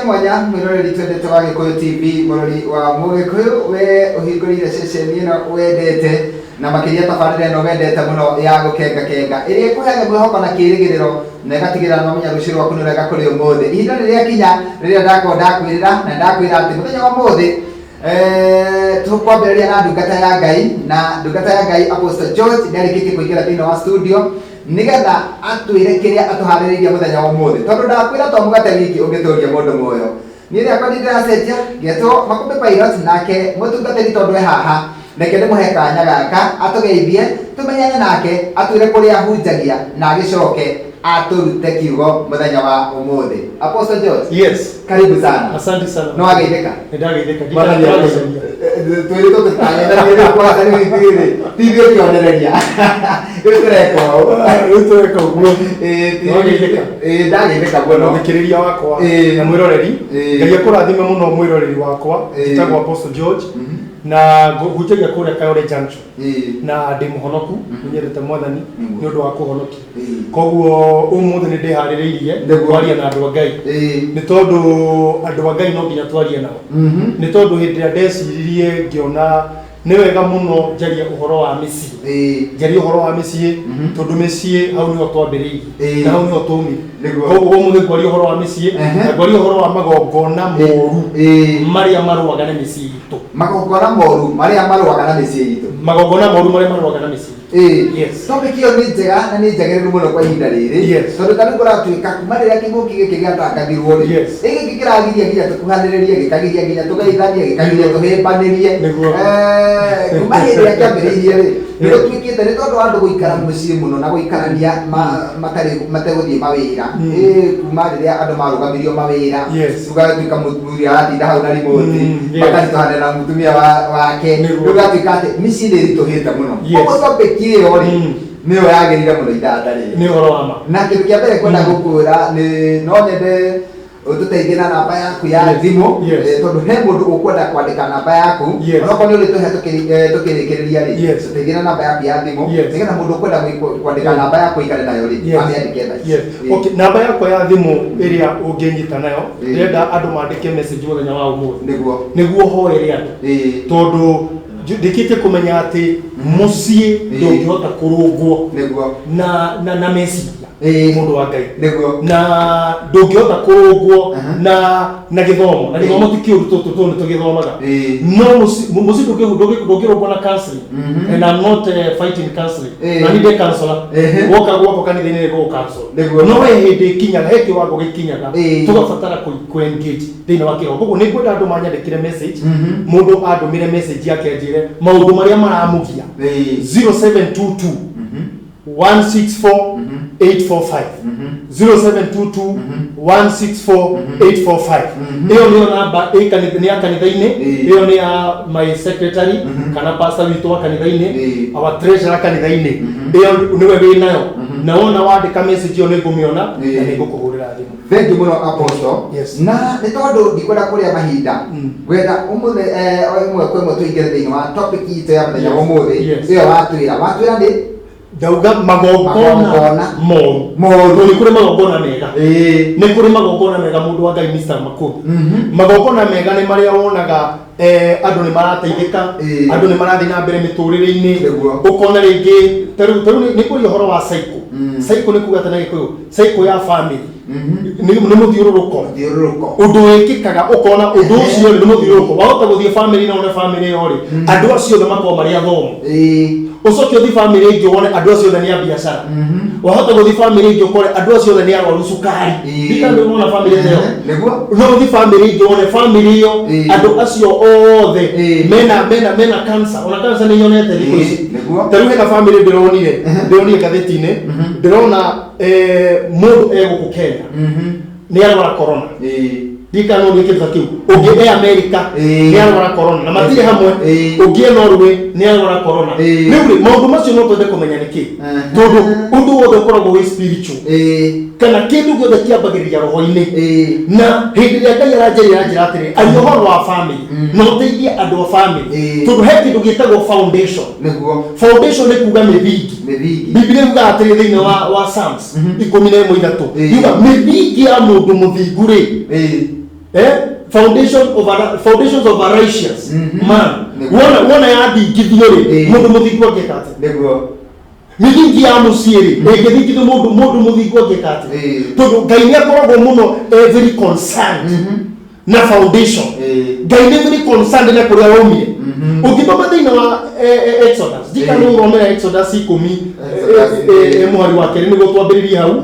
mwanya mwiroreri twendete wa Gikuyu TV murori wa Mugikuyu we uhingurire ceceni ino wendete na makiria tabarire no wendete muno ya gukenga kenga iria kuhega mwihoko na kirigiriro na igatigira no munya ruciru rwaku nurega kuri umuthi ihinda riria kinya riria ndakwirira na ndakwira ati muthenya wa umuthi tukwambĩrĩria na ndungata ya Ngai na ndungata ya Ngai Apostle George nĩarĩkĩtie kũingĩra thĩinĩ wa studio nĩgetha atwĩre kĩrĩa atũharĩrĩirie mũthenya wa ũmũthĩ tondũ ndakwĩra to mũgate wiki ũngĩtũria mũndũ muoyo niĩ rĩakwa nĩndĩracenjia ngetwo Makũmbĩ Pilot nake mũtungatĩri tondũ e haha reke ndĩmũhe kanya gaka atũgeithie tũmenyane nake atwĩre kũrĩa ahunjagia na agĩcoke aturute kiugo muthenya wa umuthi. Apostle George. Yes. Karibu sana. Asante sana. No ageitheka. Ndageitheka. Twiri to tutanya na ni kwa tani wipire. Tibio kionereria. Utureka uguo. Ndageitheka. Ndageitheka bono. Thikiriria wakwa na mwiroreri. Ngai akurathime muno mwiroreri wakwa. Nditagwo Apostle George. Na gujagia kuria Kayole Junction na ndi muhonoku nyerete mwathani ni undu wa kuhonoki koguo umuthi ni ndihaririirie twaria na andu a Ngai ni tondu andu a Ngai no nginya twarie nao ni tondu hindi ya ndeciririe ngiona ni wega muno njaria uhoro wa micii njaria uhoro wa micii tondu micii hau niho twambiriirie na hau niho tumire koguo umuthi kwaria uhoro wa micii na kwaria uhoro wa magongona moru maria maruaga na micii itu magongona moru maria maruaga na micii itu magongona moru maria maruaga na micii yes topic hiyo ni njega na ni njagĩrĩru muno kwa ihinda rĩrĩ tondu tani kũratuĩka kuma rĩrĩa kĩng'ũki gĩkĩ gĩatangathirwo rĩ gĩkĩ kĩragiria nginya tũkuhanĩrĩrie gĩkagiria nginya tũgeithanie gĩkagiria tũhĩmbanĩrie kuma hĩndĩ ĩrĩa kĩambĩrĩirie rĩ nĩgũtuĩkĩte nĩ tondũ andũ gũikara mũciĩ mũno na gũikarania mategũthiĩ mawĩra kuma rĩrĩa andũ marũgamirio mawĩra tũgatuĩka mũthuri aratinda hau na remote makaritũhane na mũtumia wake tũgatuĩka atĩ mĩciĩ nĩ ĩritũhĩte mũno ũguo topic iyo rĩ nĩyo yagĩrĩire mũno itata rĩrĩ nĩ ũhoro wa ma na kĩndũ kĩa mbere kwenda gũkwĩra nĩ no nyende ũtũteithie na namba yaku ya thimũ tondũ he mũndũ ũkwenda kwandĩka namba yaku onokorwo nĩ ũrĩtũhe tũkĩrĩkĩrĩria rĩ tũteithie na namba yaku ya thimũ nĩgetha mũndũ ũkwenda kwandĩka namba yaku ikare nayo rĩ amĩandĩke thaa okay namba yakwa ya thimũ ĩrĩa ũngĩnyita nayo ndĩrenda andũ mandĩke message mũthenya wa ũmũthĩ nĩguo hoere andũ tondũ ndikite kumenya ati muciĩ ndũngĩhota kũrũngwo na meciria mundu wa Ngai na ndũngĩhota kũrũngwo na gĩthomo na gĩthomo ti kĩũru tũtũ nĩ tũgĩthomaga no muciĩ ndũngĩrũngwo na counseling and I'm not fighting counseling na nĩ counselor woka gwako kanitha-inĩ nĩ gũcancel no we hĩndĩ kinyaga he kĩwango gĩkinyaga tũgabatara ku-engage thĩinĩ wa kĩhonge koguo nĩ ngwenda andũ manyandĩkĩre message mũndũ andũmĩre message yake njĩre maũndũ marĩa maramũgia 0722 164 845 0722 164 845 iyo nĩyo namba nĩ ya kanitha-inĩ iyo nĩ ya my secretary kana pastor witũ wa kanitha-inĩ our treasurer kanitha-inĩ iyo nĩwe wĩ nayo na wona wandĩka message iyo nĩngũmĩona na nĩngũkũhũrĩra thimũ. Thank you muno Apostle. Na nĩ tondũ ndikwenda kũrĩa mahinda gwetha ũmũthĩ ĩmwe kwa ĩmwe tũingĩre thĩinĩ wa topic itũ ya mũthenya wa ũmũthĩ ĩyo watwĩra nĩ ndauga magongona moru ni kuri magongona mega ni kuri magongona mega mundu wa Ngai Mr. Makũmbĩ magongona mega ni maria wonaga andu ni marateithika andu ni marathi na mbere miturire-ini ukona ringi taru ni kuri uhoro wa cycle ni kuga tena Gĩkũyũ cycle ya family ni muthiũrũrũko undu wikikaga ukona undu ucio ni muthiũrũrũko wahota guthie family na one family yori andu acio ni makoo mari athomo ucoke uthi family ingi wone andu acio ni a biashara wahota guthi family ingi ukore andu acio ni arwaru cukari ndikande wona family ĩyo no uthi family ingi wone family iyo andu acio othe mena cancer ona cancer ni yonete thikũ ici taru hena family ndironire gatheti-inĩ ndirona mundu egũkũ Kenya ni arwara corona dika no ndike kitu ungi America ni arwara corona na matire hamwe ungi Norway ni arwara corona niuri maundu macio no twende kumenya niki tondu undu wothe ukoragwo wi spiritual kana kindu giothe kiambagiriria roho-ini na hindi ria Ngai aranjĩra atĩrĩ aria ũhoro wa family no teithie andu a family tondu he kindu gĩtagwo foundation foundation ni kuga mĩthingi Biblia yuga atĩrĩ thĩinĩ wa Psalms 11:3 yuga mĩthingi ya mũndũ mũthingu rĩ foundations of a righteous man. Wona yadi githiori mundu muthikwa gekate. Niguo. Mithingi ya musiiri egithikithu mundu muthikwa gekate. Tondu Ngai ni akoragwo muno very concerned na foundation. Ngai ni very concerned na kuria waumire. Ukithoma thĩinĩ wa Exodus, ndikana ũromera Exodus 10 mũhari wa kerĩ nĩguo twambĩrĩrie hau.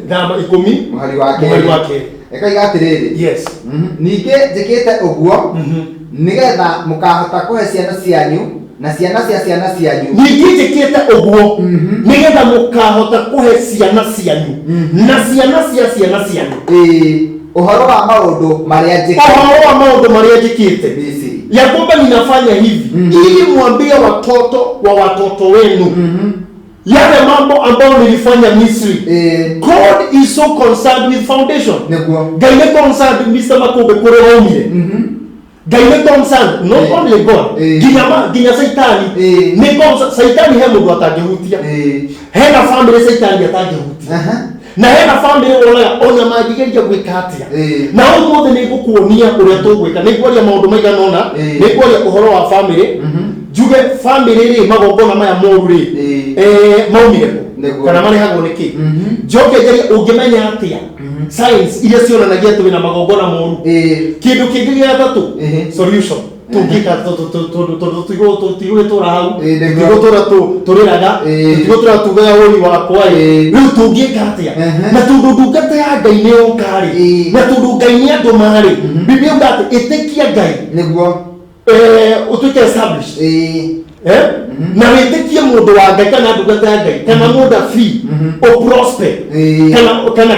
Thama 10 mũhari wa kerĩ. Eka igatiriri. Yes. Ningĩ njĩkĩte ũguo nĩgetha mũkahota kũhe ciana cianyu na ciana cia ciana cianyu. Ningĩ njĩkĩte ũguo nĩgetha mũkahota kũhe ciana cianyu na ciana cia ciana cianyu. Uhoro wa maundu maria njikite. Ya kwamba ninafanya hivi ili mwambie watoto wa watoto wenu yale mambo ambayo nilifanya Misri. God is so concerned with foundation. God is concerned Mr. Makobe kure waumire. God is concerned not only God. Ginya Saitani. Ni concerned Saitani he mundu atangihutia. Hena family Saitani atangihutia. Na hena family ona magigeria gwika atia. Na umuthi ni gukuonia uria tugwika. Ni kwaria maundu maigana ona. Ni kwaria uhoro wa family. Juge family ri magongona maya moru ri maumire kana mari hago niki. Joke jari ungimenya atia science iria cionanagia tu na magongona moru. Kindu kingi gia tatu solution. Tungika tutigwo tura hau tigwo turiraga tigwo tugaya uri wakwa riu tungika atia na tundu ndungata ya Ngai ni ukari na tundu Ngai ni andu mari Biblia ngati itikia Ngai niguo utuike established na witikie mundu wa Ngai kana ndungata ya Ngai kana mundu free o prosper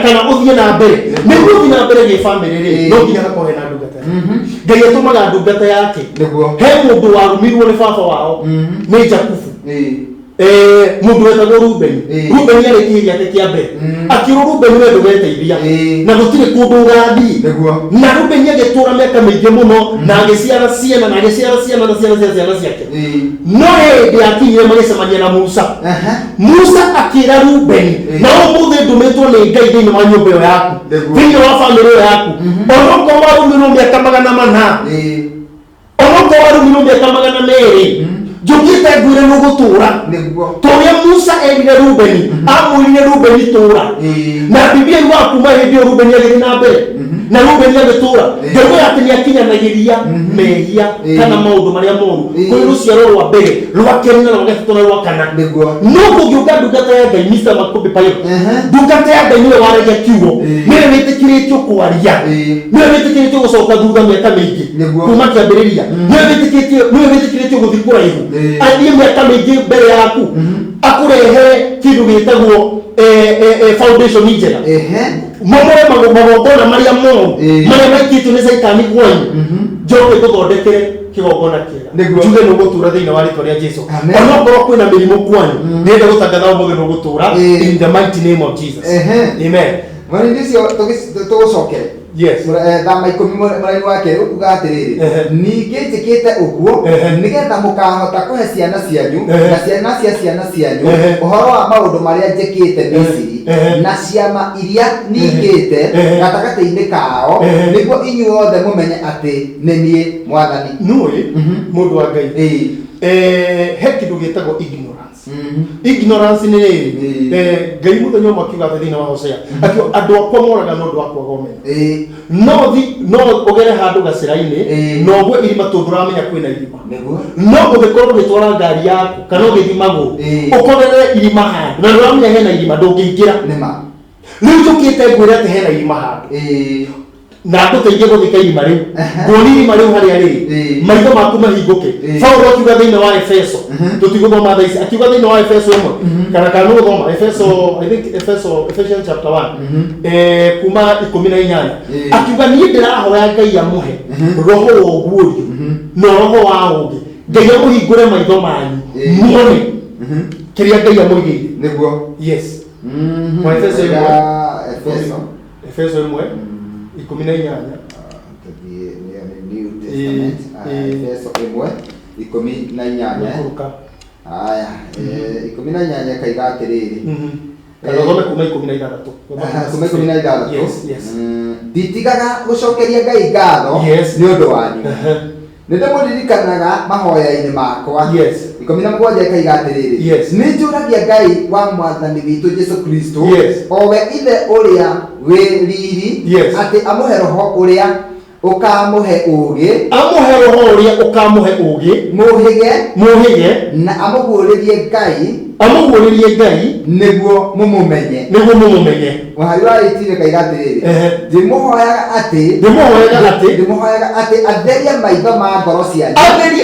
kana uthie na mbere niguo uthie na mbere gi family ri no nginya hakohe na ndungata Ngai atumaga ndungata yake he mundu warumirwo ni baba wao ni Jakubu mundu wetagwo Rubeni. Rubeni arikiria ate kia mbere akiro Rubeni we ndugeteithia na gutire kundu ugathi na Rubeni agitura miaka mingi muno na agiciara ciana na agiciara ciana na ciana ciake no hindi akinyire magicemania na Musa. Musa akira Rubeni na umuthi ndumitwo ni Ngai thiini wa nyumba iyo yaku thiini wa family iyo yaku onoko warumirwo miaka 400 onoko warumirwo miaka 200 jukite gwire nugutura toria Musa erire Rubeni amwirire Rubeni tura na Biblia iwa kuma hindi Rubeni agiri na mbere na Rubeni agitura njogo ati ni akinyanagiria mehia kana maundu maria moru kuri ruciaro rwa mbere rwakeni na rwagatatu na rwakana no kugiuka ndungata ya Ngai Mr. Makobe Payo ndungata ya Ngai niwe waregia kiugo niwe witikiritio kwaria niwe witikiritio gucoka thutha miaka mingi kuma kiambiriria niwe witikiritio guthikura ihu athie miaka mingi mbere yaku akurehe kindu gitagwo foundation njega momore magongona maria moru maria maikitwo ni Saitani kwanyu njoke tuthondekere kigongona kiega njuge no gutura thiina wa ritwa ria Jesu ona korwo kwina mirimo kwanyu ndenda gutangatha umuthi no gutura in the mighty name of Jesus. Amen. Mari ndicio tugucokere. Yes. Thama 10 mweri wa kerĩ ukuga atiriri ningĩ njĩkĩte ũguo nĩgetha mũkahota kũhe ciana cianyu na ciana cia ciana cianyu ũhoro wa maũndũ marĩa njĩkĩte Misiri na ciama iria ningĩte gatagatĩ-inĩ kao nĩguo inyuothe mũmenye atĩ nĩ niĩ Mwathani. Nũĩ mũndũ wa Ngai he kĩndũ gĩtagwo ignorance. Ignorance nĩ rĩrĩ Ngai mũthenya ũmwe akiuga thĩinĩ wa Hosea akiuga andũ akwa moraga nĩ ũndũ wa kwaga ũmenyo no ũgere handũ gacĩra-inĩ na ũgwe irima tondũ ũramenya kwĩna irima no ũngĩkorwo ũgĩtwara ngari yaku kana ũgĩthimagwo ũkorere irima handũ na ũramenya hena irima ndũngĩingĩra rĩu njũkĩte ngwĩre atĩ hena irima handũ na tũteithie gũthika irima rĩu nguoni irima rĩu harĩa rĩrĩ maitho maku mahingũke. Paulo akiuga thĩinĩ wa Efeso tũtigũthoma thaa ici akiuga thĩinĩ wa Efeso 1 kana nũgũthoma Ephesians chapter 1 kuma 18 akiuga niĩ ndĩrahoya Ngai amũhe roho wa ũguũrio na roho wa ũũgĩ Ngai amũhingũre maitho manyu muone kĩrĩa Ngai amũigĩire nĩguo. Yes. Efeso 1 18 Efeso 1:18 haya 18 kaiga atiriri Thome kuma 16. Kuma 16. Yes. Nditigaga gucokeria Ngai ngatho ni undu wanyu. Nindamuririkanaga mahoya-ini makwa. 17 ikaiga atiriri. Ninjuragia Ngai wa Mwathani witu Jesu Kristo, o we ithe uria wi riri, ati amuhe roho uria ukamuhe ugi, muhige na amuguririe Ngai niguo mumumenye. Wahari wa itire kaiga atiriri. Ndimuhoyaga ati atheria maitho ma ngoro cianyu.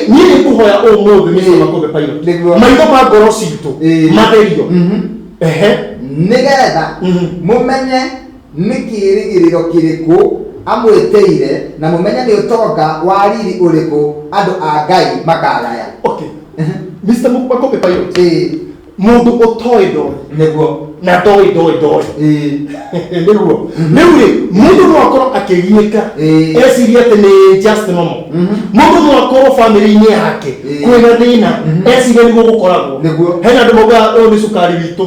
Niĩ nĩngũhoya ũmũthĩ Mr. Makobe Pilot, maitho ma ngoro citũ matherio, nigetha mumenye nĩ kĩĩrĩgĩrĩro kĩrĩkũ amwĩtĩire na mumenye nĩ ũtonga wa riri ũrĩkũ andũ a Ngai makagaya. Okay. Mr. Makobe Pilot, mũndũ ũtoĩ ndoĩ nĩguo na ndoĩ nĩguo rĩu-rĩ mũndũ no akorwo akĩgiĩka eciria atĩ nĩ just normal. Mũndũ no akorwo family-inĩ yake kwĩna thĩna eciria nĩguo gũkoragwo. Hena andũ maugaga ũyũ nĩ cukari witũ,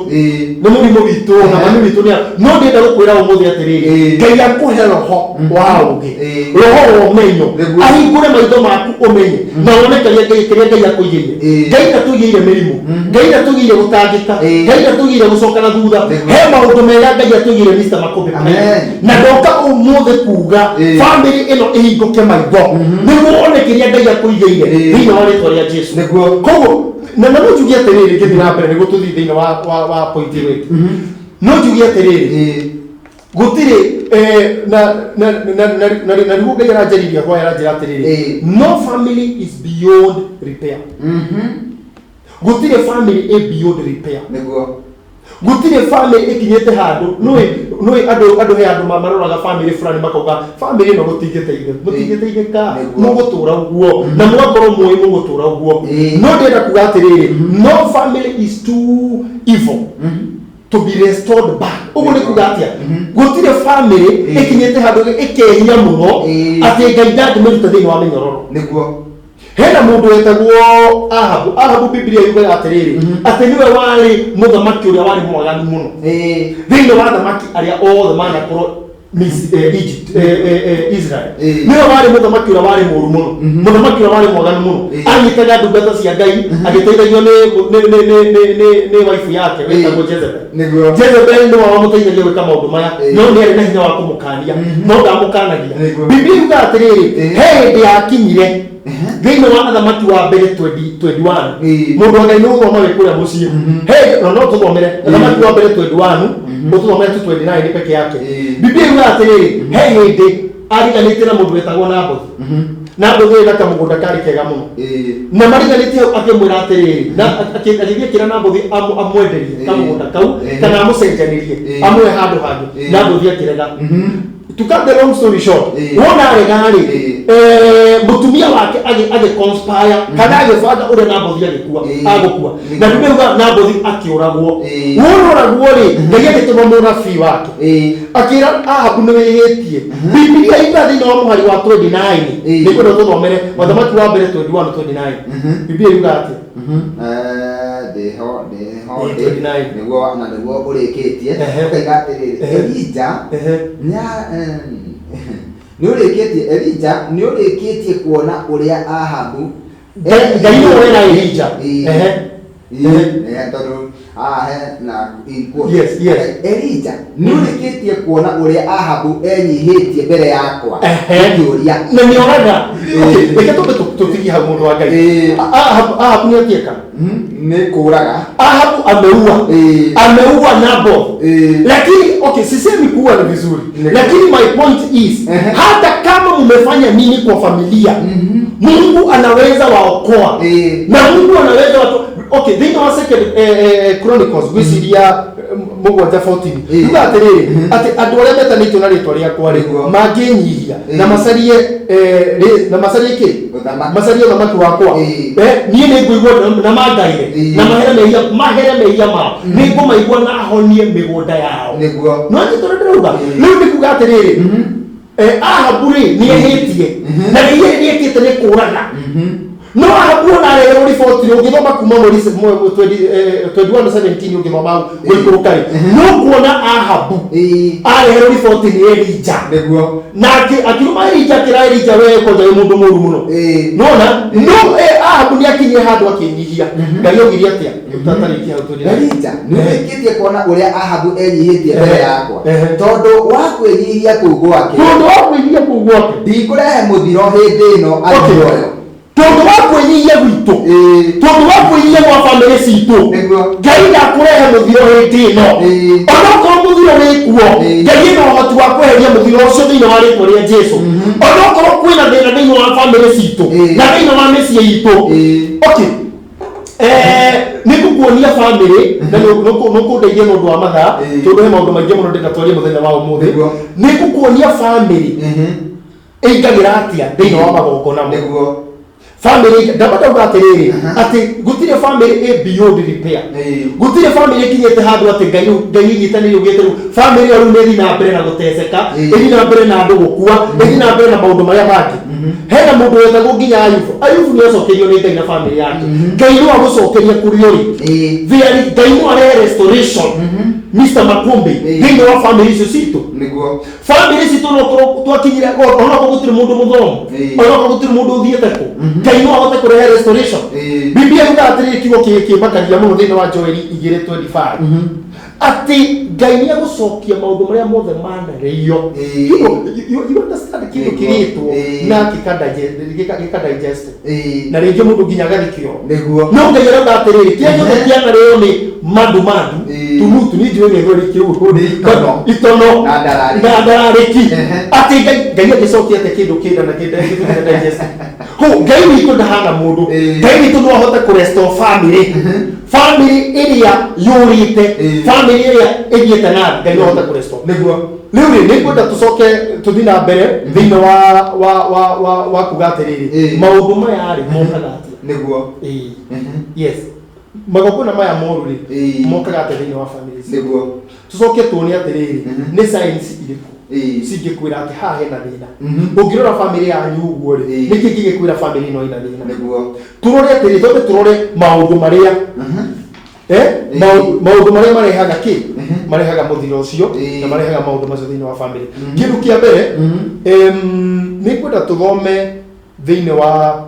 nĩ mũrimũ witũ, na mami witũ nĩ no ndĩenda gũkwĩra ũmũthĩ atĩrĩrĩ, Ngai akũhe roho wa ũũgĩ, roho wa ũmenyo, ahingũre maitho maku ũmenye na wone kĩrĩa Ngai akũigĩire. Ngai ndatũigĩire mĩrimũ, Ngai ndatũigĩire gũtangĩka, Ngai ndatũigĩire gũcoka na thutha. He maũndũ mega Ngai atũigĩire Mr. Makobe na ndoka ũmũthĩ kuga family ĩno ĩhingũke maitho nĩguo wone kĩrĩa Ngai akũigĩire thĩinĩ wa rĩtwa rĩa Jesu. Koguo na no njuge atĩrĩrĩ ngĩthiĩ na mbere nĩguo tũthiĩ thĩinĩ wa point ĩyo. No njuge atĩrĩrĩ gũtirĩ na nĩguo Ngai aranjarĩria kwa aranjĩra atĩrĩrĩ, no family is beyond repair. Gũtirĩ family ĩ beyond repair. Gũtirĩ family ĩkinyĩte handũ nũĩ andũ he andũ maroraga family fulani makauga family ĩno mũtingĩteithĩka mũgũtũra ũguo na mũgakorwo mũĩ mũgũtũra ũguo. No ndĩrenda kuga atĩrĩrĩ, no family is too evil to be restored back. Ũguo nĩ kuga atĩa? Gũtirĩ family ĩkinyĩte handũ ĩkehia mũno atĩ Ngai ndangĩmĩruta thĩinĩ wa mĩnyororo. Hena mũndũ wetagwo Ahabu Biblia yugaga atĩrĩrĩ atĩ nĩwe warĩ mũthamaki ũrĩa warĩ mwaganu mũno thĩinĩ wa thamaki arĩa othe manakorwo Israel. Nĩwe warĩ mũthamaki ũrĩa warĩ mũũru mũno, mũthamaki ũrĩa warĩ mwaganu mũno, anyitaga ndungata cia Ngai agĩteithagio nĩ waifu yake wetagwo Jezebel. Jezebel nĩwe wamũteithagia gwĩka maũndũ maya, no nĩ arĩ na hinya wa kũmũkania, no ndamũkanagia. Biblia yugaga atĩrĩrĩ, he hĩndĩ yakinyire thĩinĩ wa athamaki wa mbere 21 mũndũ wa Ngai nĩ gũthoma wĩ kũrĩa mũciĩ. No tũthomere athamaki wa mbere 21 ũtũthomere 29 peke yake. Biblia yugaga atĩrĩrĩ, he hĩndĩ ariganĩtie na mũndũ wetagwo Nabothi ĩna kamũgũnda karĩ kega mũno na mariganĩtie hau akĩmwĩra atĩrĩrĩ, na agĩthiĩ akĩra Nabothi amwenderie kamũgũnda kau kana amũcenjanĩrie amũhe handũ hangĩ. Nabothi akĩrega. To cut the long story short, wona aregari mutumia wake age conspire kana agĩbanga ũrĩa Nabothi agũkua na ndũmeuga Nabothi akĩũragwo. Wũragwo rĩ, Ngai agĩtũma mũnabii wake akĩra Ahabu nĩ wĩhĩtie. Biblia ĩga thĩinĩ wa mũhari wa 29 nĩ kwenda tũthomere Wathamaki wa mbere 21:29. Biblia yuga atĩ nĩguo ũrĩkĩtie ũkaiga atĩrĩrĩ, Elija nĩ ũrĩkĩtie kuona ũrĩa Ahabu Ngai nĩ wera Elija tondũ Elija nĩ ũrĩkĩtie kuona ũrĩa Ahabu enyihĩtie mbere yakwa ngĩũria. Na nĩ oraga reke tũtigie hau mũndũ wa Ngai. Ahabu nĩ atiĩka nĩ kũraga. Ahabu ameua Naboth. Lakini sisemi kuua ni vizuri, lakini my point is hata kama mmefanya nini kwa familia, Mungu anaweza waokoa na Mungu anaweza thĩinĩ wa Second Chronicles gwĩciria 7:14 yuga atĩrĩrĩ atĩ andũ arĩa metanĩtio na rĩtwa rĩakwa rĩ mangĩnyihia na macarie macarie ũthamaki wakwa, niĩ nĩngũigua na mangaire na mahere mehia mao, nĩngũmaigua na ahonie mĩgũnda yao. No nĩtũrĩa ndĩrauga rĩu nĩ kuga atĩrĩrĩ, Ahabu rĩ nĩehĩtie na nĩekĩte nĩ kũũraga. no ahabuona rero report ugithoma kuma muri 21:17 ugithoma urikurukari no kuona Ahabu arehero report ni Elija neguo na akiruma Elija wewe ko ngai mundu muru muno nona no Ahabu ni akinye handu akinyihia ngai ogiria atia utatarikia uturira Elija nikitie kuona uria Ahabu enyihitie mbere yakwa tondu wa kwĩnyihia kuu gwake ndikurehe muthiro hindi ino arioyo tondu wa kwĩnyihia gwitũ tondu wa kwĩnyihia gwa family citũ ngai ndakurehe muthiro hindi ino onokorwo muthiro wĩkuo ngai no ũhoti wa kweheria muthiro ũcio thĩinĩ wa rĩtwa rĩa Jesu onokorwo kwĩna thĩna thĩinĩ wa family citũ na thĩinĩ wa mĩciĩ itũ okay nikukuonia family na nukundeithia nundu wa mathaa tondu he maundu maingi muno ndinatwaria muthenya wa umuthi nikukuonia family ingagira atia thiini wa magongona niguo family ndabadauga atiriri ati gutire family beyond repair gutire family kinyete handu ati ngai nyitanire ugite family ru ni na mbere na guteceka ni na mbere na andu gukua ni na mbere na maundu maria mangi hena mundu wetagwo nginya Ayubu ni acokerio ni ngai na family yake ngai no agucokeria kuri uri ngai no are restoration Mr. Makumbi thiini wa family icio citu niguo family citu no twakinyira ona ko gutire mundu muthomu ona ko gutire mundu uthiete ku ngai no ahote kurehe restoration Biblia yuga atiri kigo kibakaria muno thiini wa Joeli 2:25 ati ngai ni agucokia maundu maria mothe manareio you understand kigo kiritwo na gikadigest na ringi mundu nginya gathikio niguo no ngai arauga atiriri kienyo kiana reo ni mandu tumutu ni jiwe ni rori kiu itono na ndarariki ati ngai agicokia te kindu kinda na digest ngai witu ndahana mundu ngai witu no ahote ku restore family iria yurite family iria ithiete na ngai no ahote ku restore niguo riu ni kwenda tucoke tuthina mbere thiini wa kuga atiriri maundu maya ari mokaga atia niguo yes magongona maya moru ri mokaga atia thiini wa family niguo tucoke tuone atiriri ni science iriku singikwira ati haha hena thina ungirora family yanyu uguo ri niki kingikwira family no ina thina niguo turore atiri tobe turore maundu maria maundu maria marehaga ki marehaga muthiro ucio na marehaga maundu macio thiini wa family kindu kia mbere ni kwenda tuthome thiini wa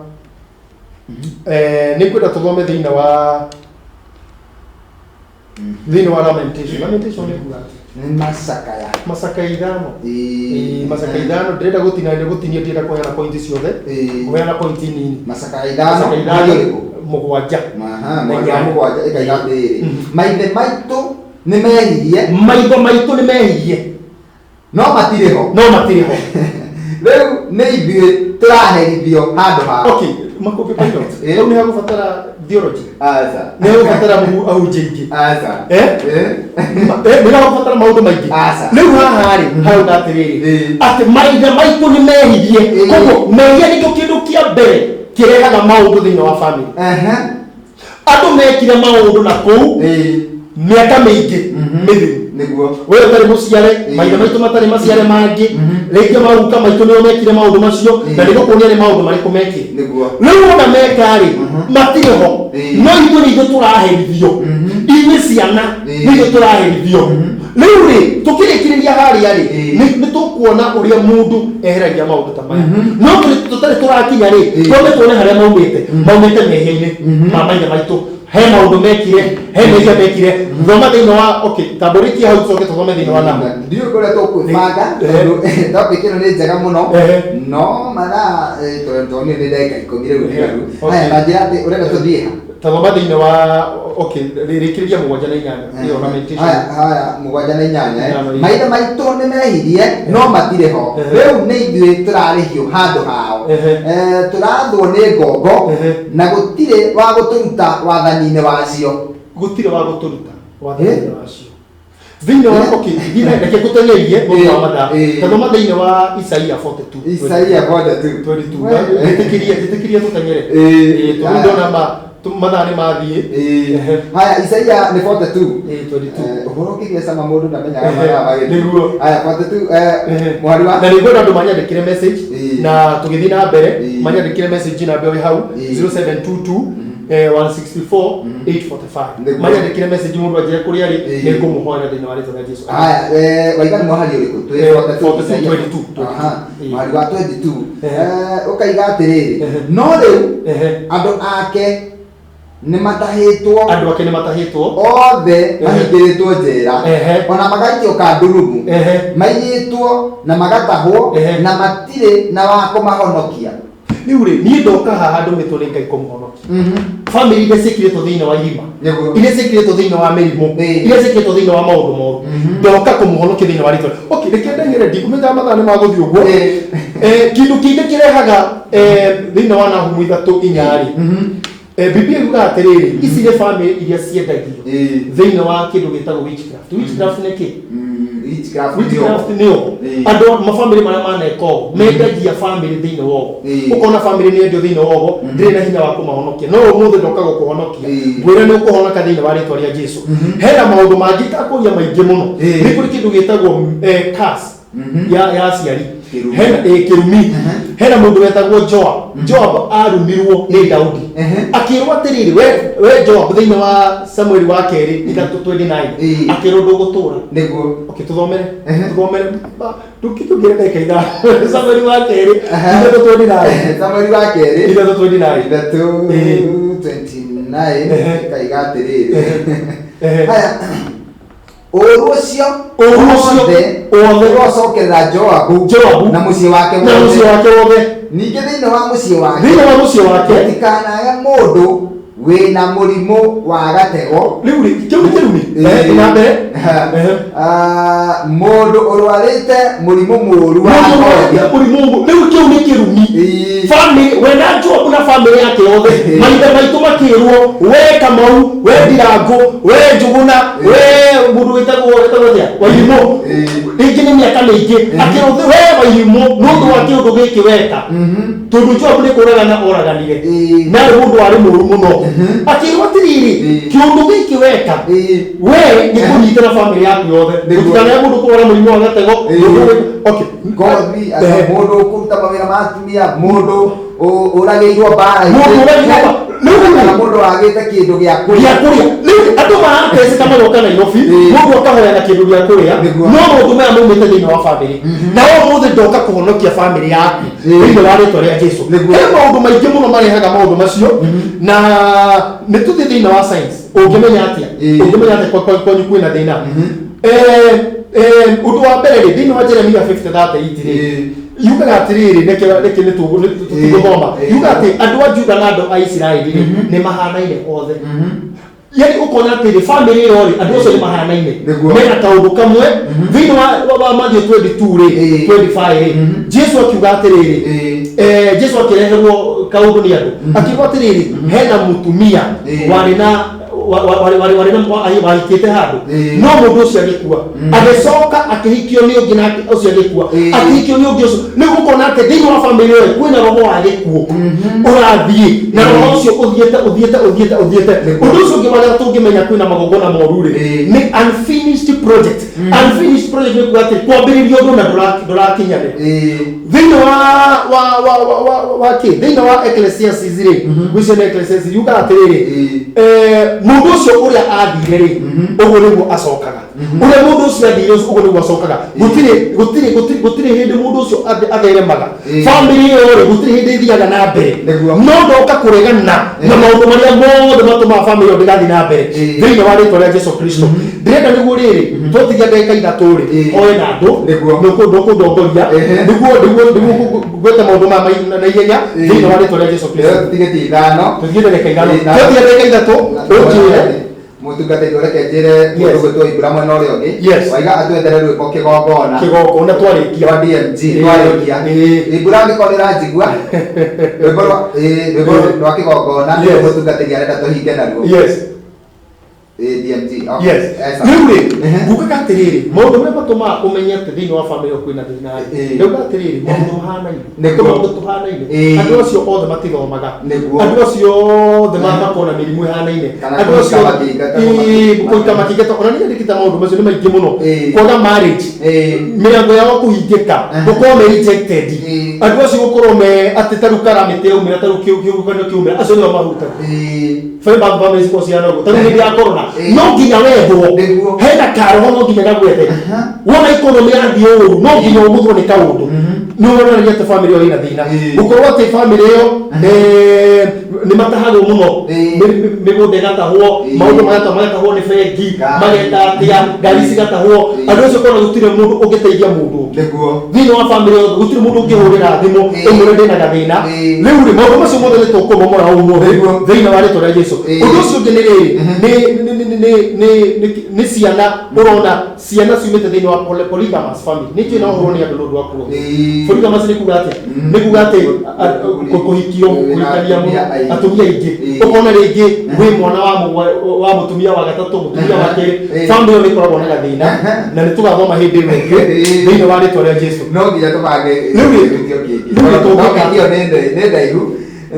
thiini wa lamentation ni kuga masaka ithano masaka ithano ndirenda gutinia ndirenda kuheana point ciothe kuheana point nini masaka ithano mugwanja mugwanja ikaiga ndiri maithe maitu ni mehirie no matire ho riu ni ithuĩ tũraherithio handũ ha okay Makumbi pilot rĩu nĩ hagũbatara theology nĩ hagũbatara ahunjia aingĩ nĩ hagũbatara maũndũ maingĩ rĩu haha rĩ harauga atĩrĩrĩ atĩ maithe maitũ nĩ mehirie koguo mehia nĩkĩo kĩndũ kĩa mbere kĩrehaga maũndũ thĩinĩ wa family andũ mekire maũndũ na kũu mĩaka mĩingĩ mĩthiru niguo wewe utari muciare maithe maitu matari maciare mangi rĩngĩ maguka maitu nĩo mekire maũndũ macio na nĩgũkuonia nĩ maũndũ marĩkũ mekire rĩu ona meka-rĩ matirĩ ho no ithuĩ nĩ ithuĩ tũraherithio ithuĩ ciana nĩ ithuĩ tũraherithio rĩu-rĩ tũkĩrĩkĩrĩria harĩa-rĩ nĩ tũkuona ũrĩa mũndũ eheragia maũndũ ta maya no tũtarĩ tũrakinya-rĩ twambe tuone harĩa maumĩte mehia-inĩ ma maithe maitũ he maundu mekire he mehia mekire thoma thiini wa okay taburikia hau coke tuthome thiini wa namba ndio ngoretwo kwibanga topic ino ni njega muno no mana tondu ni ndeka ikomire gwigaru haya na njira ati urenda tuthie tathoma thiini wa okay rikiriria 7:8 iyo lamentation haya 7:8 maithe maitu ni mehirie no matire ho riu ni ithuĩ tũrarĩhio handũ hao tũrathwo nĩ ngongo na gũtirĩ wa gũtũruta wathani-inĩ wacio thiini wa okay reke gũteng'erie mũndũ wa mathaa tathoma thiini wa Isaia 42 Isaia 42 gĩtĩkĩria tũteng'ere tondũ ndona mathani mathie haya Isaia ni 42 22 uhoro kigia sama mundu ndamenyaga mara niguo haya 42 mwari wa na niguo andu manyandikire message na tugithi na mbere manyandikire message na mbere hau 0722 164 845 manyandikire message mundu ajire kuri ari nikumuhoya thini wa ritwa rĩa Jesu. Haya waigani mwahari uriku 42 aha mwari wa 22 ukaiga atiriri no riu andu ake ni matahitwo othe mahingĩrĩtwo njera ona magaikio kandurumu maiyĩtwo na magatahwo na matirĩ na wa kũmahonokia. Riu ri ni ndoka haha ndumitwo ni Ngai kumuhonokia family iria cikiritwo thiini wa irima iria cikiritwo thiini wa mirimu iria cikiritwo thiini wa maundu moru ndoka kumuhonokia thiini wa ritwa. Okay reke ndengere ndikumenya mathani ma guthi uguo kindu kingi kirehaga thiini wa Nahumu 3:4 Biblia yuga atiriri ici ni family iria ciendagio thiini wa kindu gitagwo witchcraft. Witchcraft ni ki? Witchcraft nio andu mafamily maria maneko mendagia family thiini wogo ukona family ni endio thiini wogo ndire na hinya wa kumahonokia no muthe ndoka gukuhonokia ngwira ni ukuhonoka thiini wa ritwa ria Jesu. Hena maundu mangi takuria maingi muno ni kuri kindu gitagwo curse ya aciari hena kirumi hena mundu wetagwo Joab arumirwo ni Daudi akirwo atiriri we Joab thiini wa Samuel wa keri 3:29 akirwo ndugutura niguo tuthomere tukitugire ndeka itha Samuel wa keri 3:29 Samuel wa keri 3:29 kaiga atiriri haya urucio rocokerera Joabu na muciĩ wake wothe ningĩ thĩinĩ wa muciĩ wake tikanaage mũndũ wĩna mũrimũ wa gatego riu ri kiu ni kirumi na mbere mũndũ ũrwarĩte mũrimũ mũru wa mũrimũ riu kiu ni kirumi family wena Joabu na family yake yothe maithe maitũ makirwo we Kamau we Ndirangu we Njuguna we mundu witagwo Wairimu rĩngĩ nĩ mĩaka mĩingĩ akirwo we Wairimu nũndũ wa kĩũndũ gĩkĩ weka tondu Joabu nĩ kũragana oraganire na mũndũ warĩ mũru mũno akirwo atiriri kiundu giki weka we ni kunyitira family yaku yothe gutikana mundu kuora murimu wa gatego okay gothi mundu kuruta mawira ma atumia mundu urageirwo bara mundu agite kindu gya kuria andu maratese kama goka Nairobi mundu akahoya na kindu gya kuria no mundu maya mumite thiini wa family na o muthe ndoka kuhonokia family yaku thiini wa ritwa ria Jesu. He maundu maingi muno marehaga maundu macio na nĩ tũthiĩ thĩinĩ wa science ũngĩmenya atĩa kwanyu kwĩna thĩna ũndũ wa mbere rĩ thĩinĩ wa Jeremia 50:30 yugaga atiriri neke nĩ tũgũthoma yuga atĩ andũ a Juda na andũ a Isiraeli nĩ mahanaine othe yani ukona atĩ family ĩyo rĩ andũ acio nĩ mahanaine mena kaũndũ kamwe thĩinĩ wa Matthew 22:25 Jesu akiuga atĩrĩrĩ Jesu akĩreherwo kaũndũ nĩ andũ akiuga atĩrĩrĩ hena mũtumia warĩ na wahikĩte handũ no mũndũ ũcio agĩkua agĩcoka akĩhikio nĩ ũngĩ na ũcio agĩkua akĩhikio nĩ ũngĩ ũcio nĩ gũkona atĩ thĩinĩ wa family ĩyo kwĩna roho wa gĩkuũ ũrathiĩ na roho ũcio ũthiĩte ũndũ ũcio ũngĩ marĩa tũngĩmenya kwĩna magongona moru rĩ nĩ unfinished project nĩ kuga atĩ kwambĩrĩria ũndũ na ndũrakinyanĩra thĩinĩ thĩinĩ wa Ecclesiastes rĩ gwicio nĩ Ecclesiastes yuga atĩrĩrĩ mundu ucio uria athire ri uguo niguo acokaga uria mundu ucio athire uguo niguo acokaga gutiri hindi mundu ucio atheremaga family iyo ri gutiri hindi ithiaga na mbere no ndoka kuregana na maundu maria mothe matuma family iyo ndigathi na mbere thiini wa ritwa ria Jesu Kristo ndirenda niguo riri twatigia ndeka ithatũ ri oe na andu ndukundongoria niguo gweta maundu ma na ihenya thiini wa ritwa ria Jesu Kristo tigeti ithano tugiye ndeka ithatũ mutungatĩri ũreke njĩre mũndũ gwĩtwo Ibura mwena ũrĩa ũngĩ waiga atwethere rwĩmbo kĩgongona twarĩkia wa DMG twarĩkia Ibura angĩkorwo nĩranjigua rwĩmbo rwa kĩgongona nĩ mũtungatĩri arenda tũhinge naruo DMT. Okay. Yes. Rĩu-rĩ, ngugaga atĩrĩrĩ, maũndũ marĩa matũmaga ũmenye atĩ thĩinĩ wa famĩlĩ ĩyo kwĩna thĩna-rĩ, ndauga atĩrĩrĩ, maũndũ mahanaine, maũndũ tũhanaine, andũ acio othe matithomaga, andũ acio othe makoragwo na mĩrimũ ĩhanaine, andũ acio gũika makĩingata, ona niĩ ndĩkĩta maũndũ macio nĩ maingĩ mũno, kwaga marriage, mĩrango yao kũhingĩka, gũkorwo me rejected, andũ acio gũkorwo me atĩ tarĩu karamĩtĩ yaumĩra, tarĩu kĩhuhũkanio kĩumĩra, acio nĩo mahutaga. Family cikorwo ciana ũguo, tarĩu hĩndĩ ya corona, no nginya wethwo, hena karoho no nginya gagwethe, wona ikonomi yathiĩ ũru, no nginya ũmũthwo nĩ kaũndũ, nĩ wonanagia atĩ family ĩyo ĩna thĩna, gũkorwo atĩ family ĩyo nĩ matahagwo mũno, mĩgũnda ĩgatahwo, maũndũ magatahwo nĩ bengi, mageta atĩa, ngari cigatahwo, andũ acio korwo gũtirĩ mũndũ ũngĩteithia mũndũ thĩinĩ wa family ĩyo, gũtirĩ mũndũ ũngĩhũrĩra thimũ ũmũre ndĩna gathĩna. Rĩu-rĩ, maũndũ macio mothe nĩ tũkũmomora ũmũthĩ thĩinĩ wa rĩtwa rĩa Jesũ. Ũndũ ũcio ũngĩ nĩ rĩrĩ, nĩ ciana, ũrona ciana ciumĩte thĩinĩ wa polygamous family, nĩ njũĩ no ũhũrwo nĩ andũ nĩ ũndũ wa kuohwo. Polygamous nĩ kuga atĩ, nĩ kuga atĩ kũhikio, kũhikania atumia aingĩ, ũkona rĩngĩ wĩ mwana wa mũtumia wa gatatũ, mũtumia wa kerĩ, family ĩyo nĩ ĩkoragwo na gathĩna, na nĩ tũgathoma hĩndĩ ĩmwe ĩngĩ thĩinĩ wa rĩtwa rĩa Jesũ. No nginya tũbange kĩo nĩ ndaihu,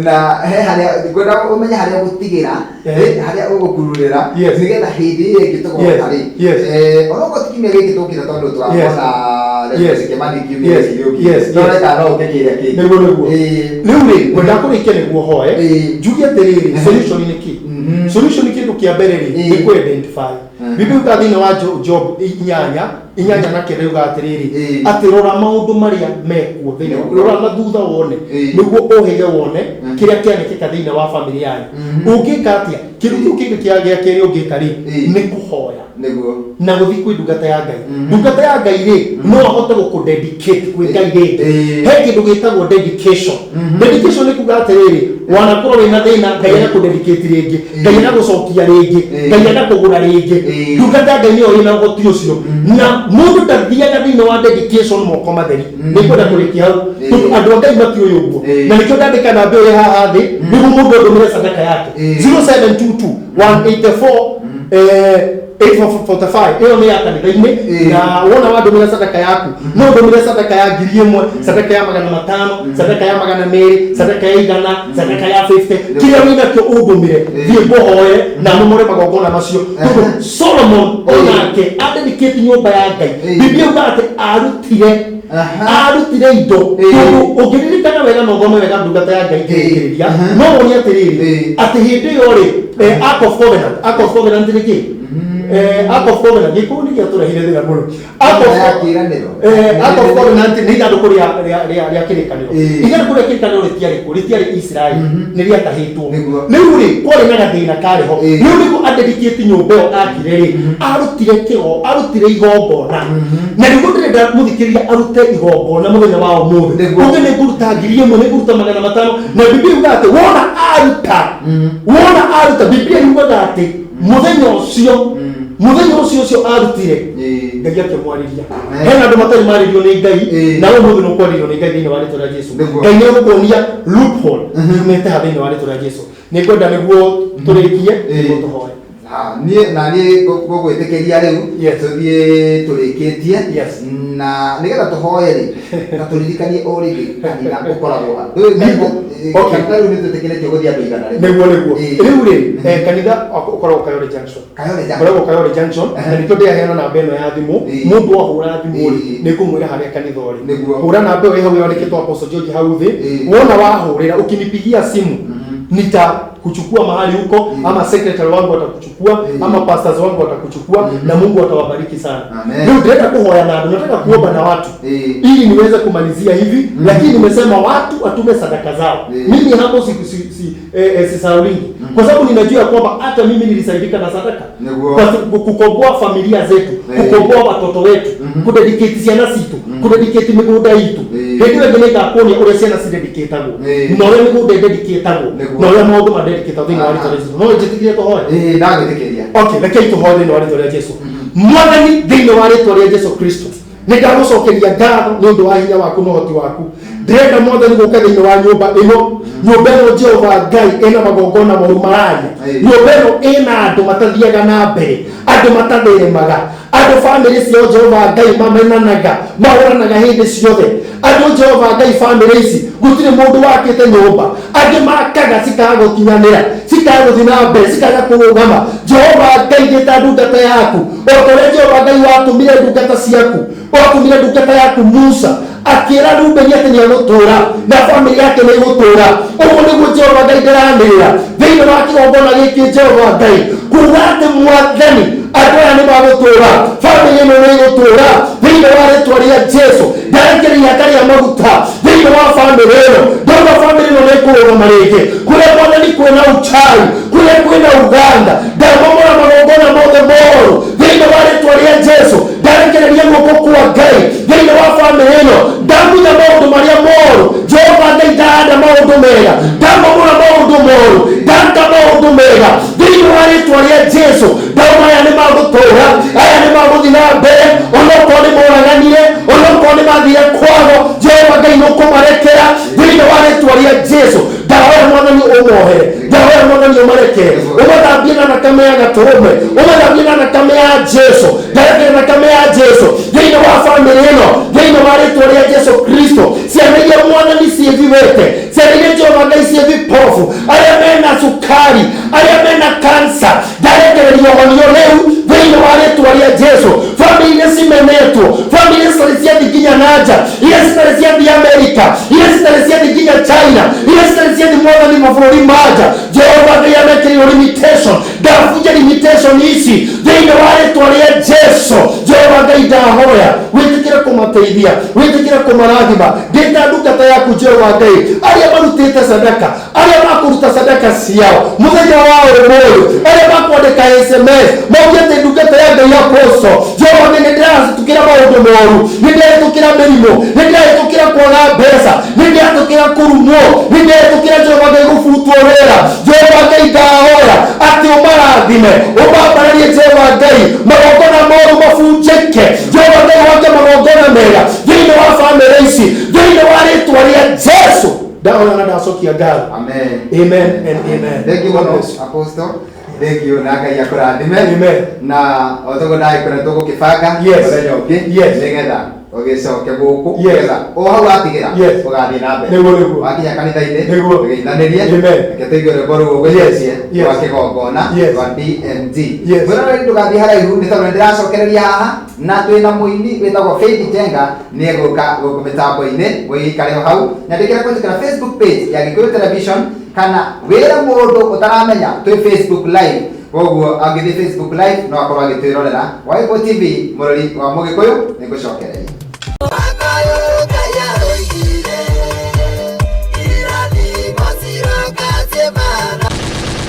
na he harĩa ngwenda ũmenye harĩa ũgũtigĩra, harĩa ũgũkururĩra, nĩgetha hĩndĩ ĩyo ĩngĩ tũgoka-rĩ, onokorwo ti kiumia gĩkĩ tũkĩte tondũ twakona Kĩmani kiumia gĩkĩ tũreka no ũke kĩrĩa kĩngĩ. Rĩu-rĩ, ngwenda kũrĩkia nĩguo hoe, njuge atĩrĩrĩ, solution nĩ kĩ? Solution kĩndũ kĩa mbere-rĩ, nĩ kũ-identify. Biblia yuga thĩinĩ wa Job 8 na kenda yuga atĩrĩrĩ, atĩ rora maũndũ marĩa mekuo thĩinĩ, rora na thutha wone, nĩguo ũhĩge wone kĩrĩa kĩanĩkĩka thĩinĩ wa family yanyu. Ũngĩka atĩa? Kĩndũ kĩu kĩngĩ kĩa kerĩ ũngĩka-rĩ, nĩ kũhoya na gũthiĩ kwĩ ndungata ya Ngai. Ndungata ya Ngai-rĩ, no ahote gũkũ-dedicate kwĩ Ngai rĩngĩ. He kĩndũ gĩtagwo dedication. Dedication nĩ kuga atĩrĩrĩ, wanakorwo wĩna thĩna, Ngai agakũ-dedicate rĩngĩ, Ngai agagũcokia rĩngĩ, Ngai agakũgũra rĩngĩ. Ndungata ya Ngai nĩyo ĩna ũhoti ũcio, na mũndũ ndathiaga thĩinĩ wa dedication moko matheri. Nĩ kwenda kũrĩkia hau, tondũ andũ a Ngai matiũĩ ũguo, na nĩkĩo ndandĩka namba ĩyo haha thĩ, nĩguo mũndũ andũmĩre sadaka yake 0722 184 845. Ĩyo nĩ ya kanitha-inĩ, na wona wandũmĩra sadaka yaku, no ndũmĩre sadaka ya 1000, sadaka ya 500, sadaka ya 200, sadaka ya 100, sadaka ya 50, kĩrĩa wĩnakĩo ũndũmĩre, thiĩ ngũhoe na mũmore magongona macio. Tondũ Solomon onake adedicate nyũmba ya Ngai, Biblia yuga atĩ arutire indo, tondũ ũngĩririkana wega na ũthome wega ndungata ya Ngai kĩrĩkĩrĩria, no ũrĩa atĩrĩrĩ, atĩ hĩndĩ ĩyo-rĩ, Ark of Covenant nĩ kĩ? Ark of Covenant gĩkũũ nĩ gĩatũrehire thĩna mũno. Ark of Covenant nĩ ithandũkũ rĩa kĩrĩkanĩro. Ithandũkũ rĩa kĩrĩkanĩro rĩtiarĩ Israeli, nĩ rĩatahĩtwo. Rĩu-rĩ, kwarĩ na gathĩna karĩho. Rĩu nĩguo adedicate nyũmba ĩyo akire-rĩ, arutire igongona. Na nĩguo ndĩrenda mũthikĩrĩria arute igongona mũthenya wa ũmũthĩ. Ũguo nĩ ngũruta 1000, nĩ ngũruta 500, na Biblia yuga atĩ wona aruta, Biblia yugaga atĩ mũthenya ũcio arutire, Ngai akĩmwarĩria. Hena andũ matarĩ marĩrio nĩ Ngai, na ũmũthĩ nĩ ũkwarĩrio nĩ Ngai thĩinĩ wa rĩtwa rĩa Jesũ. Ngai nĩ egũkuonia loophole yumĩte ha thĩinĩ wa rĩtwa rĩa Jesũ. Nĩ ngwenda nĩguo tũrĩkie, nĩguo tũhoe. Niĩ ngũgwĩtĩkĩria rĩu tũthiĩ tũrĩkĩtie, na nĩgetha tũhoe-rĩ, na tũririkanie o rĩngĩ kanitha ũkoragwo ha. Rĩu nĩ twĩtĩkĩrĩtio gũthiĩ andũ igana rĩmwe. Rĩu-rĩ, kanitha ũkoragwo Kayole Junction, na nĩkĩo ndĩraheana namba ĩno ya thimũ. Mũndũ ahũra thimũ-rĩ, nĩ ngũmwĩra harĩa kanitha ũrĩ. Hũra namba ĩyo ĩhau yandĩkĩtwo Apostle George hau thĩ. Wona wahũrĩra, ukinipigia simu nitakuchukua mahali huko, ama secretary wangu atakuchukua, ama pastors wangu watakuchukua, na Mungu atawabariki sana. Leo nataka kuhoya na nataka kuomba na watu ili niweze kumalizia hivi, lakini nimesema watu atume sadaka zao. Mimi hapo sisauliki, kwa sababu ninajua kwamba hata mimi nilisaidika na sadaka kukomboa familia zetu, kukomboa watoto wetu, kudedicate ciana citu, kudedicate migunda itu. Ndio wengine kaponia ule ciana si dedicate-agwo, na ule migunda dedicate-agwo, na ule maũndũ ma dedicate thĩinĩ wa rĩtwa rĩa Jesũ. No njĩtĩkĩrie tũhoe? Ndagwĩtĩkĩria. Okay, rekei tũhoe thĩinĩ wa rĩtwa rĩa Jesũ. Mwathani, thĩinĩ wa rĩtwa rĩa Jesũ Kristo, nĩ ndagũcokeria ngatho nĩ ũndũ wa hinya waku na ũhoti waku. ndirenda mwathani guka thiini wa nyumba ino nyumba ino Jehova Ngai ina magongona moru mararia nyumba ino ina andu matathiaga na mbere andu matatheremaga andu family cio Jehova Ngai mamenanaga mahoranaga hindi ciothe andu Jehova Ngai family ici gutire mundu wakite nyumba angi makaga cikaga gukinyanira cikaga guthii na mbere cikaga kurugama Jehova Ngai ndita ndungata yaku okore Jehova Ngai watumire ndungata ciaku watumire ndungata yaku Musa akira Rubeni ati niagutura na family yake niigutura uguo niguo Jehova Ngai ndiranira thiini wa kigongona giki Jehova Ngai kuga ati mwathani andu aya ni magutura family ino niigutura thiini wa ritwa ria Jesu ndarekereria karia maguta thiini wa family ino ndauga family ino nikurugama ringi kuria mwathani kwina uchawi kuria kwina uganda ndamomora magongona mothe moru thiini wa ritwa ria Jesu ndarekereria guoko kwa Ngai thiini wa family ino ndamunya maundu maria moru Jehova Ngai ndahanda maundu mega ndamomora maundu moru ndaka maundu mega thiini wa ritwa ria Jesu ndauga aya ni magutura aya ni maguthi na mbere onokorwo ni moraganire onokorwo ni mathire kwago Jehova Ngai nukumarekera thiini wa ritwa ria Jesu ndahoya mwathani umohere ndahoya mwathani umarekere umathambie na thakame ya gaturume umathambie na thakame ya Jesu ndarekere thakame ya Jesu thiini wa family ino thiini wa ritwa ria Jesu Kristo ciana iria mwathani ciithiwete ciana iria Jehova Ngai ciithipofu aria mena sukari aria mena cancer ndarekereria honio riu thiini wa ritwa ria Jesu family iria cimenetwo family iria citari ciathi nginya nanja iria citari ciathi Amerika iria citari ciathi nginya China iria citari ciathi mwathani mabũrũri manja Jehova Ngai amekerirwo limitation ndabunja limitation ici thiini wa ritwa ria Jesu Jehova Ngai ndahoya witikire kumateithia witikire kumarathima ndita ndungata yaku Jehova Ngai aria marutite sadaka aria makuruta sadaka ciao muthenya wa ũmũthĩ aria makwandĩka SMS maugĩte ndungata ya Ngai Apostle Jehova Ngai nĩndĩratukĩra maũndũ moru nĩndĩratukĩra mĩrimũ nĩndĩratukĩra kwaga mbeca nĩndĩratukĩra kũrumwo nĩndĩratukĩra Jehova Ngai gũbutwo wĩra Jehova Ngai ndahoya atĩ ũmarathime ũmambararie Jehova Ngai magongona moru mabunjĩke Jehova Ngai wake magongona mega thĩinĩ wa family ici thĩinĩ wa rĩtwa ria Jesu ndahoya na ndacokia ngatho amen and amen. Thank you Apostle. Thank you na Ngai akũrathime na otogo ndai kwenda tũgũkĩbanga mũthenya ũngĩ nĩgetha ũgĩcoke gũkũ nĩgetha o hau watigĩra ũgathiĩ na mbere wakinya kanitha-inĩ ũgeithanĩrie reke tũigue rwĩmbo rũu ũgũcecie rwa kĩgongona rwa BMG. Mwĩroreri ndũgathiĩ haraihu nĩ tondũ nĩndĩracokereria haha na twĩna mũini wĩtagwo Faith Njenga nĩegũka gũkũ mĩtambo-inĩ mũgĩikare o hau nyandĩkĩra kũhĩtũkĩra Facebook page ya Gĩkũyũ Television kana wĩra mũndũ ũtaramenya twĩ Facebook live koguo angĩthiĩ Facebook live no akorwo agĩtwĩrorera Wigo TV mũrori wa Mũgĩkũyũ nĩngũcokereria.